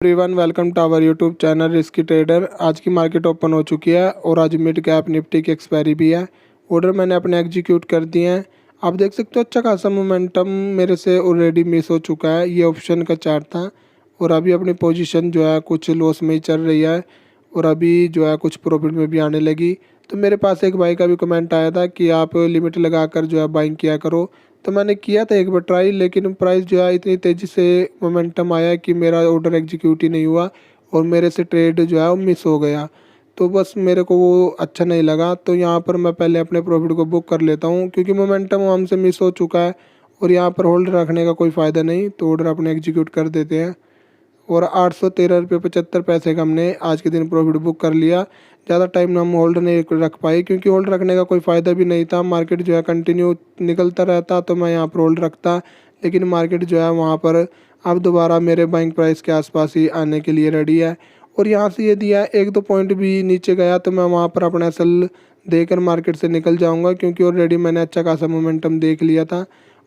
Everyone welcome to our YouTube channel risky trader. आज की market open हो चुकी है और आज मिड कैप निफ्टी की एक्सपायरी भी है। ऑर्डर मैंने अपने एग्जीक्यूट कर दिए हैं। आप देख सकते हो अच्छा खासा मोमेंटम मेरे से ऑलरेडी मिस हो चुका है। ये ऑप्शन का चार्ट था और अभी अपनी पोजीशन जो है कुछ लॉस में ही चल रही है और अभी जो है कुछ प्रॉफिट में भी आने लगी। तो मेरे पास एक भाई का भी कमेंट आया था कि आप लिमिट लगाकर जो है बाइंग किया करो, तो मैंने किया था एक बार ट्राई, लेकिन प्राइस जो है इतनी तेज़ी से मोमेंटम आया कि मेरा ऑर्डर एग्जीक्यूट ही नहीं हुआ और मेरे से ट्रेड जो है वो मिस हो गया। तो बस मेरे को वो अच्छा नहीं लगा। तो यहाँ पर मैं पहले अपने प्रॉफिट को बुक कर लेता हूँ क्योंकि मोमेंटम हमसे मिस हो चुका है और यहाँ पर होल्ड रखने का कोई फ़ायदा नहीं। तो ऑर्डर अपने एग्जीक्यूट कर देते हैं और 813 रुपये 75 पैसे का हमने आज के दिन प्रॉफिट बुक कर लिया। ज़्यादा टाइम हम होल्ड नहीं रख पाए क्योंकि होल्ड रखने का कोई फ़ायदा भी नहीं था। मार्केट जो है कंटिन्यू निकलता रहता तो मैं यहाँ पर होल्ड रखता, लेकिन मार्केट जो है वहाँ पर अब दोबारा मेरे बाइंग प्राइस के आसपास ही आने के लिए रेडी है। और यहाँ से यदि यह एक दो पॉइंट भी नीचे गया तो मैं वहाँ पर अपना एसएल देकर मार्केट से निकल जाऊँगा क्योंकि ऑलरेडी मैंने अच्छा खासा मोमेंटम देख लिया था।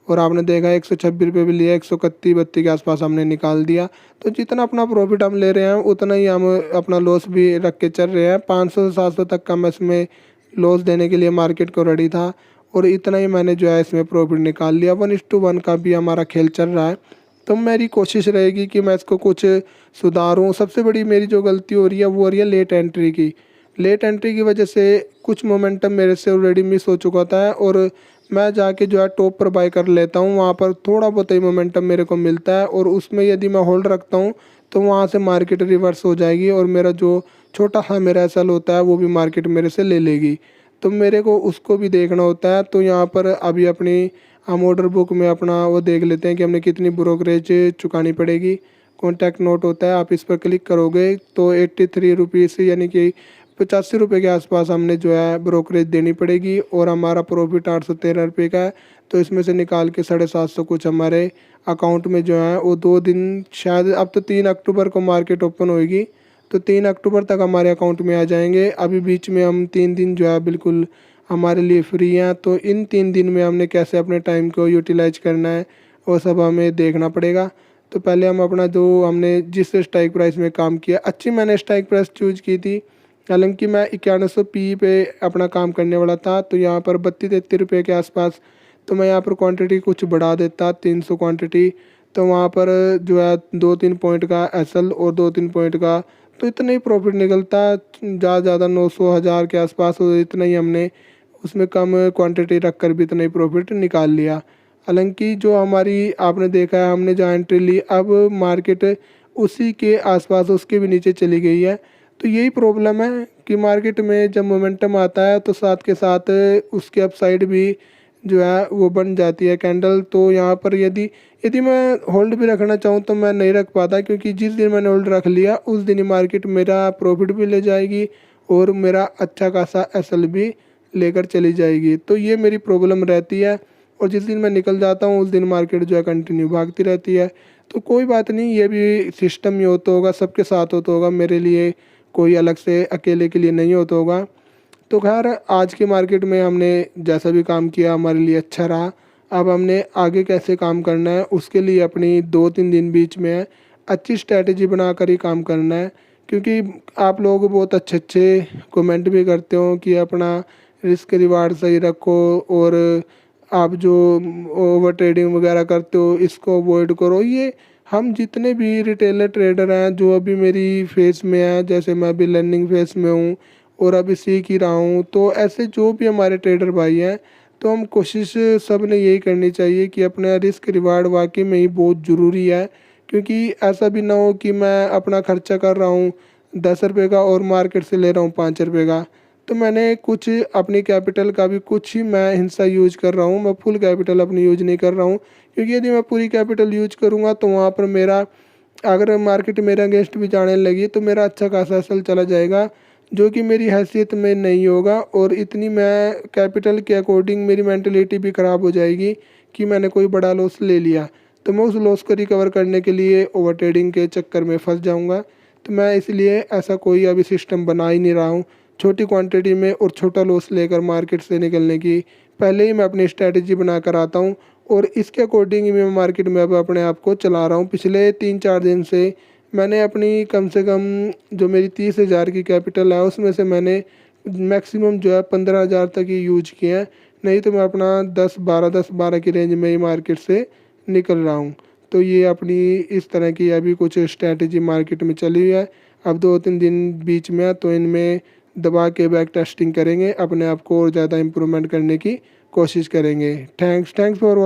और आपने देखा 126 रुपये भी लिया, 131-32 के आसपास हमने निकाल दिया। तो जितना अपना प्रॉफिट हम ले रहे हैं उतना ही हम अपना लॉस भी रख के चल रहे हैं। 500 से 700 तक का मैं इसमें लॉस देने के लिए मार्केट को रेडी था और इतना ही मैंने जो है इसमें प्रॉफिट निकाल लिया। 1:1 का भी हमारा खेल चल रहा है। तो मेरी कोशिश रहेगी कि मैं इसको कुछ सुधारूँ। सबसे बड़ी मेरी जो गलती हो रही है वो हो रही है लेट एंट्री की। लेट एंट्री की वजह से कुछ मोमेंटम मेरे से ऑलरेडी मिस हो चुका था और मैं जाके जो है टॉप पर बाय कर लेता हूँ। वहाँ पर थोड़ा बहुत ही मोमेंटम मेरे को मिलता है और उसमें यदि मैं होल्ड रखता हूँ तो वहाँ से मार्केट रिवर्स हो जाएगी और मेरा जो छोटा सा मेरा एसएल होता है वो भी मार्केट मेरे से ले लेगी। तो मेरे को उसको भी देखना होता है। तो यहाँ पर अभी अपनी हम ऑर्डर बुक में अपना वो देख लेते हैं कि हमने कितनी ब्रोकरेज चुकानी पड़ेगी। कॉन्टैक्ट नोट होता है, आप इस पर क्लिक करोगे तो 83 रुपीज़ यानी कि 85 रुपये के आसपास हमने जो है ब्रोकरेज देनी पड़ेगी और हमारा प्रॉफिट 813 रुपये का है। तो इसमें से निकाल के 750 कुछ हमारे अकाउंट में जो है वो 2 दिन, शायद अब तो 3 अक्टूबर को मार्केट ओपन होएगी तो 3 अक्टूबर तक हमारे अकाउंट में आ जाएंगे। अभी बीच में हम 3 दिन जो है बिल्कुल हमारे लिए फ्री हैं। तो इन 3 दिन में हमने कैसे अपने टाइम को यूटिलाइज करना है वो सब हमें देखना पड़ेगा। तो पहले हम अपना जो हमने जिस स्ट्राइक प्राइस में काम किया, अच्छी मैंने स्ट्राइक प्राइस चूज़ की थी। हालांकि मैं 9100 पी पे अपना काम करने वाला था। तो यहाँ पर 32-33 रुपये के आसपास तो मैं यहाँ पर क्वांटिटी कुछ बढ़ा देता, 300 क्वांटिटी। तो वहाँ पर जो है 2-3 पॉइंट का एसएल और 2-3 पॉइंट का तो इतना ही प्रॉफिट निकलता। ज़्यादा 900-1000 के आसपास हो, इतना ही हमने उसमें कम क्वांटिटी रख कर भी इतना ही प्रॉफिट निकाल लिया। हालांकि जो हमारी आपने देखा है हमने जो एंट्री ली, अब मार्केट उसी के आसपास उसके भी नीचे चली गई है। तो यही प्रॉब्लम है कि मार्केट में जब मोमेंटम आता है तो साथ के साथ उसके अपसाइड भी जो है वो बन जाती है कैंडल। तो यहाँ पर यदि यदि मैं होल्ड भी रखना चाहूँ तो मैं नहीं रख पाता क्योंकि जिस दिन मैंने होल्ड रख लिया उस दिन ही मार्केट मेरा प्रॉफिट भी ले जाएगी और मेरा अच्छा खासा एसएल भी लेकर चली जाएगी। तो ये मेरी प्रॉब्लम रहती है और जिस दिन मैं निकल जाता हूँ उस दिन मार्केट जो है कंटिन्यू भागती रहती है। तो कोई बात नहीं, ये भी सिस्टम ही होता होगा, सबके साथ होता होगा, मेरे लिए कोई अलग से अकेले के लिए नहीं होता होगा। तो खैर आज की मार्केट में हमने जैसा भी काम किया हमारे लिए अच्छा रहा। अब हमने आगे कैसे काम करना है उसके लिए अपनी 2-3 दिन बीच में है, अच्छी स्ट्रैटेजी बनाकर ही काम करना है। क्योंकि आप लोग बहुत अच्छे अच्छे कमेंट भी करते हो कि अपना रिस्क रिवार्ड सही रखो और आप जो ओवर ट्रेडिंग वगैरह करते हो इसको अवॉइड करो। ये हम जितने भी रिटेलर ट्रेडर हैं जो अभी मेरी फेस में हैं, जैसे मैं अभी लर्निंग फेस में हूँ और अभी सीख ही रहा हूँ, तो ऐसे जो भी हमारे ट्रेडर भाई हैं तो हम कोशिश सब ने यही करनी चाहिए कि अपना रिस्क रिवार्ड वाकई में ही बहुत ज़रूरी है। क्योंकि ऐसा भी ना हो कि मैं अपना खर्चा कर रहा हूँ 10 रुपये का और मार्केट से ले रहा हूँ 5 रुपये का। तो मैंने कुछ अपनी कैपिटल का भी कुछ ही मैं हिस्सा यूज कर रहा हूँ, मैं फुल कैपिटल अपनी यूज नहीं कर रहा हूँ। क्योंकि यदि मैं पूरी कैपिटल यूज करूँगा तो वहाँ पर मेरा अगर मार्केट मेरे अगेंस्ट भी जाने लगी तो मेरा अच्छा खासा असल चला जाएगा जो कि मेरी हैसियत में नहीं होगा और इतनी मैं कैपिटल के अकॉर्डिंग मेरी मेंटलिटी भी ख़राब हो जाएगी कि मैंने कोई बड़ा लॉस ले लिया तो मैं उस लॉस को रिकवर करने के लिए ओवर ट्रेडिंग के चक्कर में फंस जाऊंगा। तो मैं इसलिए ऐसा कोई अभी सिस्टम बना ही नहीं रहा हूँ। छोटी क्वांटिटी में और छोटा लॉस लेकर मार्केट से निकलने की पहले ही मैं अपनी स्ट्रैटेजी बना कर आता हूँ और इसके अकॉर्डिंग ही मैं मार्केट में अब अपने आप को चला रहा हूँ। पिछले 3-4 दिन से मैंने अपनी कम से कम जो मेरी 30,000 की कैपिटल है उसमें से मैंने मैक्सिमम जो है 15,000 तक ही यूज किए हैं। नहीं तो मैं अपना 10-12 की रेंज में ही मार्केट से निकल रहा हूँ। तो ये अपनी इस तरह की अभी कुछ स्ट्रैटेजी मार्केट में चली हुई है। अब 2-3 दिन बीच में है तो इनमें दबा के बैक टेस्टिंग करेंगे, अपने आप को और ज़्यादा इम्प्रूवमेंट करने की कोशिश करेंगे। Thanks for